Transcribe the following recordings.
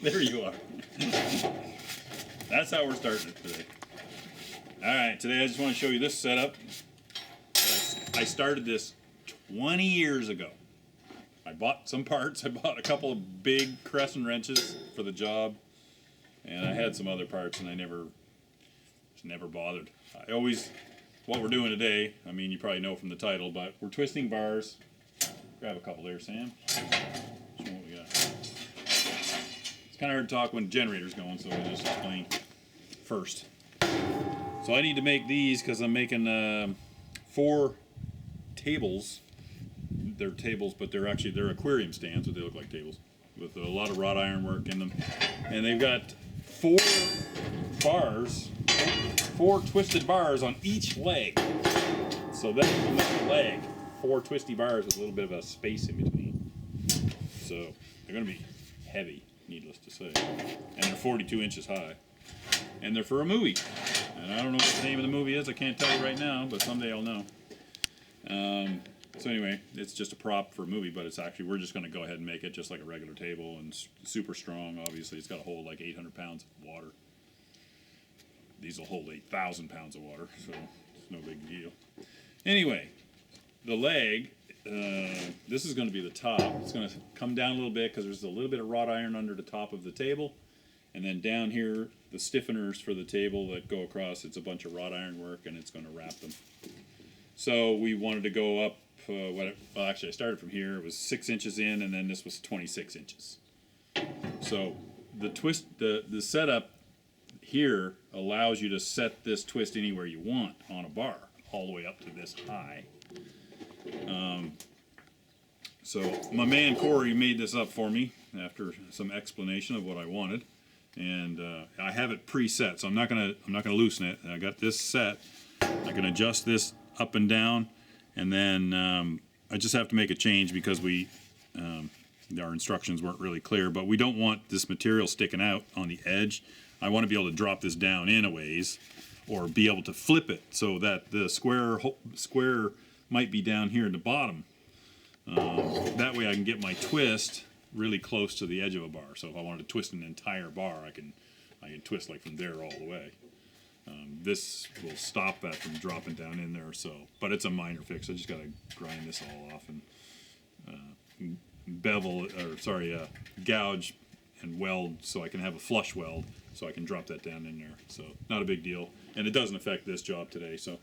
There you are. That's how we're starting it today. Alright, today I just want to show you this setup. I started this 20 years ago. I bought some parts. I bought a couple of big crescent wrenches for the job. And I had some other parts and I just never bothered. What we're doing today, I mean you probably know from the title, but we're twisting bars. Grab a couple there, Sam. Show what we got. It's kind of hard to talk when the generator's going, so we'll just explain first. So I need to make these because I'm making 4 tables. They're tables, but they're aquarium stands, but they look like tables, with a lot of wrought iron work in them. And they've got 4 bars, 4 twisted bars on each leg. So that's the leg. 4 twisty bars with a little bit of a space in between. So they're going to be heavy, needless to say. And they're 42 inches high. And they're for a movie. And I don't know what the name of the movie is. I can't tell you right now, but someday I'll know. So anyway, it's just a prop for a movie, but it's actually, we're just going to go ahead and make it just like a regular table, and super strong, obviously. It's got to hold like 800 pounds of water. These will hold 8,000 pounds of water, so it's no big deal. Anyway, the leg, this is going to be the top. It's going to come down a little bit because there's a little bit of wrought iron under the top of the table. And then down here, the stiffeners for the table that go across, it's a bunch of wrought iron work, and it's going to wrap them. So we wanted to go up, well actually I started from here. It was 6 inches in, and then this was 26 inches. So the setup here allows you to set this twist anywhere you want on a bar, all the way up to this high. So my man Corey made this up for me after some explanation of what I wanted, and I have it preset, so I'm not gonna loosen it. I got this set. I can adjust this up and down, and then I just have to make a change because our instructions weren't really clear, but we don't want this material sticking out on the edge. I want to be able to drop this down in a ways, or be able to flip it so that the square might be down here at the bottom. That way I can get my twist really close to the edge of a bar. So if I wanted to twist an entire bar, I can twist like from there all the way. This will stop that from dropping down in there. So, but it's a minor fix. I just got to grind this all off and gouge and weld so I can have a flush weld so I can drop that down in there. So not a big deal, and it doesn't affect this job today. So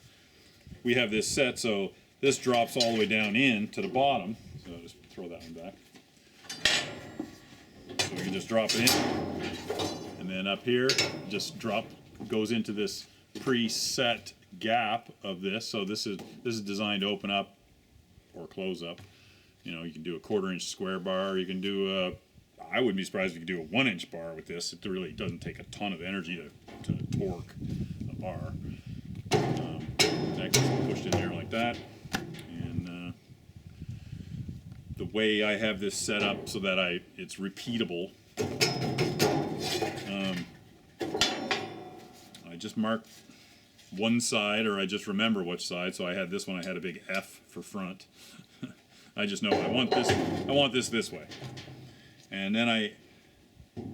we have this set, so this drops all the way down in to the bottom. So I'll just throw that one back. So we can just drop it in, and then up here just goes into this preset gap of this. So this is designed to open up or close up. You know, you can do a 1/4 inch square bar. You can do I wouldn't be surprised if you could do a 1-inch bar with this. It really doesn't take a ton of energy to torque a bar. That gets pushed in there like that. And the way I have this set up so that it's repeatable, I just mark one side, or I just remember which side. So I had this one, I had a big F for front. I just know I want this way. And then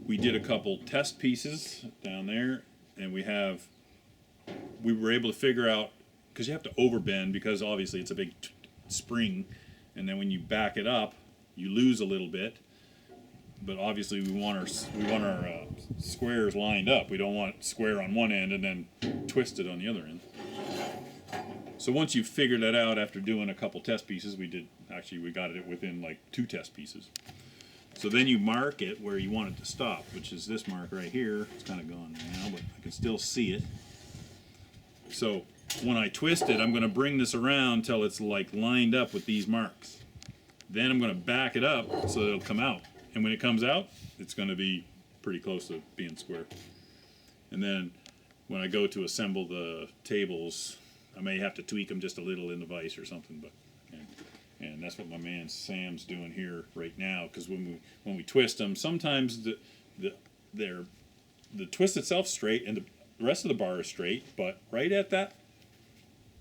we did a couple test pieces down there, and we were able to figure out, because you have to overbend because obviously it's a big spring, and then when you back it up, you lose a little bit. But obviously we want our squares lined up. We don't want square on one end and then twisted on the other end. So once you figure that out after doing a couple test pieces, we got it within like 2 test pieces. So then you mark it where you want it to stop, which is this mark right here. It's kind of gone now, but I can still see it. So when I twist it, I'm going to bring this around till it's like lined up with these marks. Then I'm going to back it up so it'll come out. And when it comes out, it's going to be pretty close to being square. And then when I go to assemble the tables, I may have to tweak them just a little in the vise or something, but and that's what my man Sam's doing here right now. Because when we twist them, sometimes the twist itself straight and the rest of the bar is straight, but right at that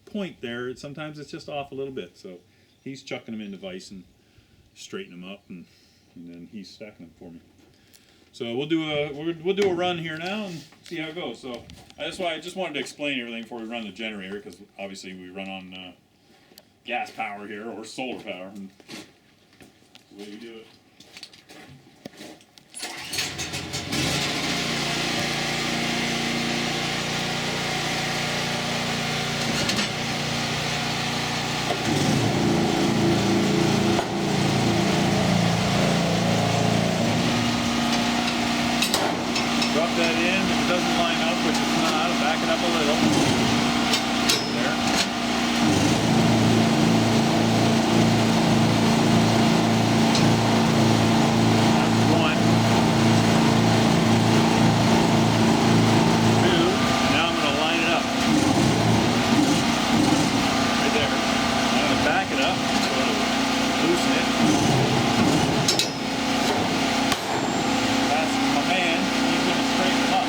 point there, sometimes it's just off a little bit. So he's chucking them in the vise and straightening them up, and then he's stacking them for me. So we'll do a run here now and see how it goes. So that's why I just wanted to explain everything before we run the generator, because obviously we run on gas power here or solar power. And that's the way we do it. Drop that in. If it doesn't line up, which it's not, back it up a little. There. That's one. Two. And now I'm going to line it up. Right there. I'm going to back it up. Loosen it. That's my man. Straighten them up.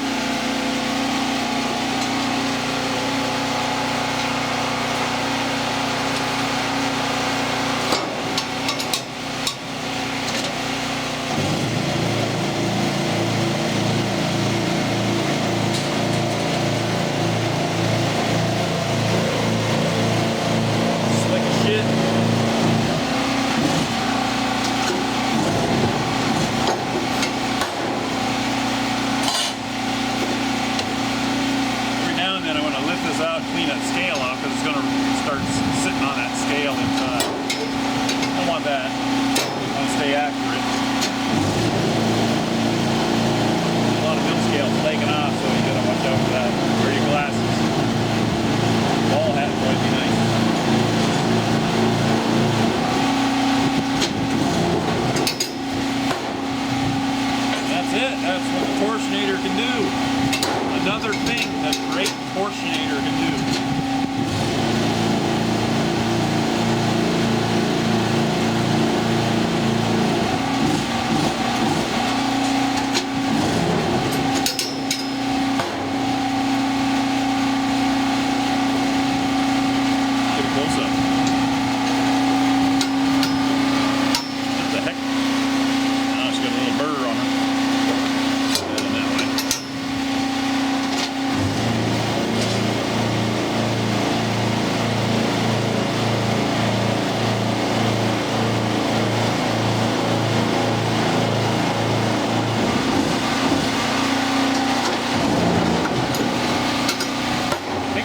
Slick as shit. Out, clean that scale off, because it's going to start sitting on that scale inside. Don't want that. I want to stay accurate. A lot of mill scales flaking off, so you got to watch out for that. Wear your glasses. Ball hat would probably be nice. And that's it. That's what the Torsionator can do. Another thing that great Torsionator can do. Get a close up. What the heck? Oh, she's got a little burr on her.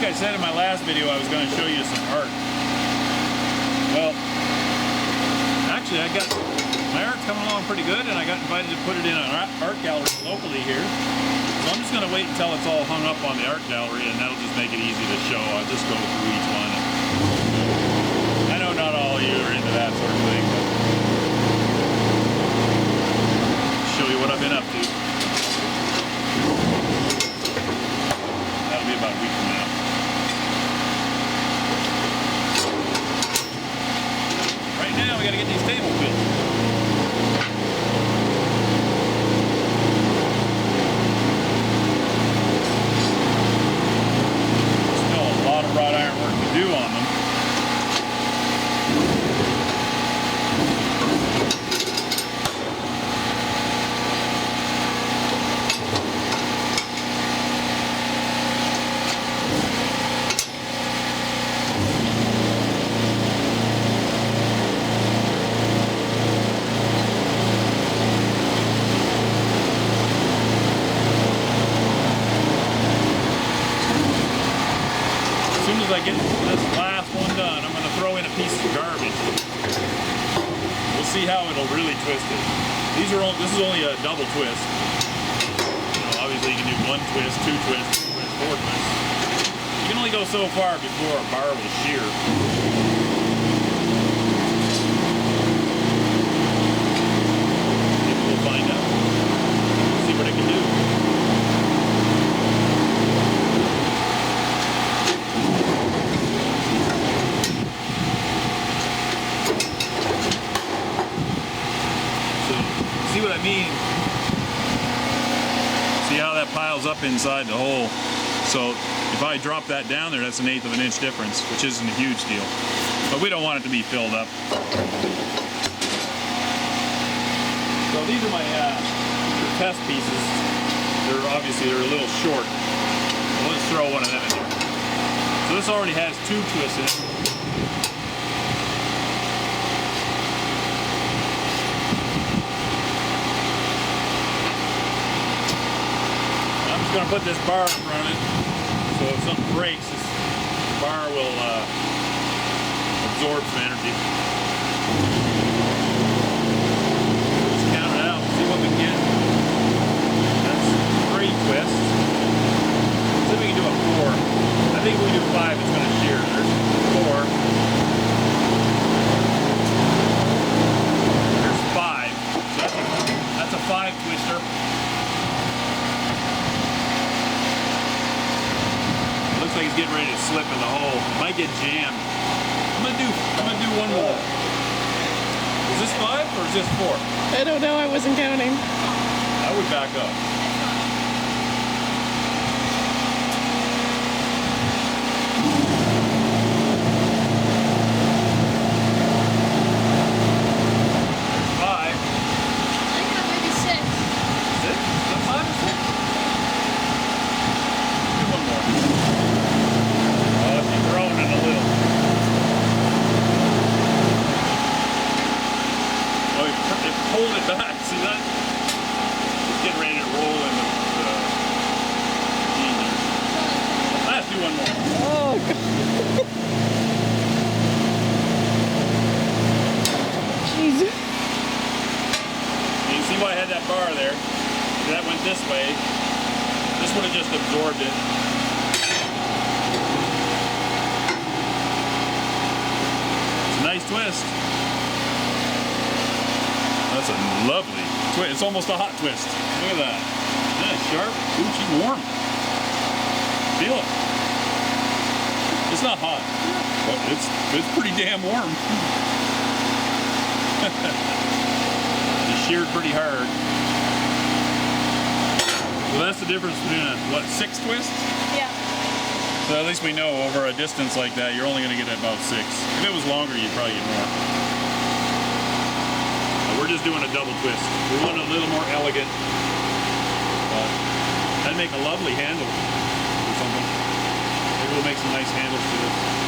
I said in my last video I was going to show you some art. Well, actually my art's coming along pretty good, and I got invited to put it in an art gallery locally here. So I'm just going to wait until it's all hung up on the art gallery, and that'll just make it easy to show. I'll just go through each one. I know not all of you are into that sort of thing, but show you what I've been up to. That'll be about a week from now. Now we got to get these tables built. Still a lot of wrought iron work to do on them. As soon as I get this last one done, I'm going to throw in a piece of garbage. We'll see how it'll really twist it. This is only a double twist. You know, obviously you can do one twist, two twists, three twists, four twists. You can only go so far before a bar will shear. Maybe we'll find out. See what it can do. See what I mean? See how that piles up inside the hole? So if I drop that down there, that's 1/8 of an inch difference, which isn't a huge deal. But we don't want it to be filled up. So these are my test pieces, they're obviously a little short. So let's throw one of them in there. So this already has 2 twists in it. I'm just going to put this bar in front of it, so if something breaks, this bar will absorb some energy. Let's count it out, see what we can get. That's 3 twists. See if we can do a 4. I think if we do 5, it's going to shear. There's 4. There's 5. So that's a 5 twister. Looks like he's getting ready to slip in the hole. Might get jammed. I'm gonna do one more. Is this 5 or is this 4? I don't know. I wasn't counting. I would back up. Hold it back, see that? It's getting ready to roll in the gene there. Let's do one more. Oh, God. Jeez. You see why I had that bar there? If that went this way, this would have just absorbed it. It's a nice twist. That's a lovely twist. It's almost a hot twist. Look at that. Isn't that sharp? Ooh, she's warm. Feel it. It's not hot, but it's pretty damn warm. It's sheared pretty hard. So that's the difference between a, what, 6 twists? Yeah. So at least we know over a distance like that, you're only going to get about 6. If it was longer, you'd probably get more. We're just doing a double twist. We want a little more elegant. That'd make a lovely handle or something. Maybe we'll make some nice handles to this.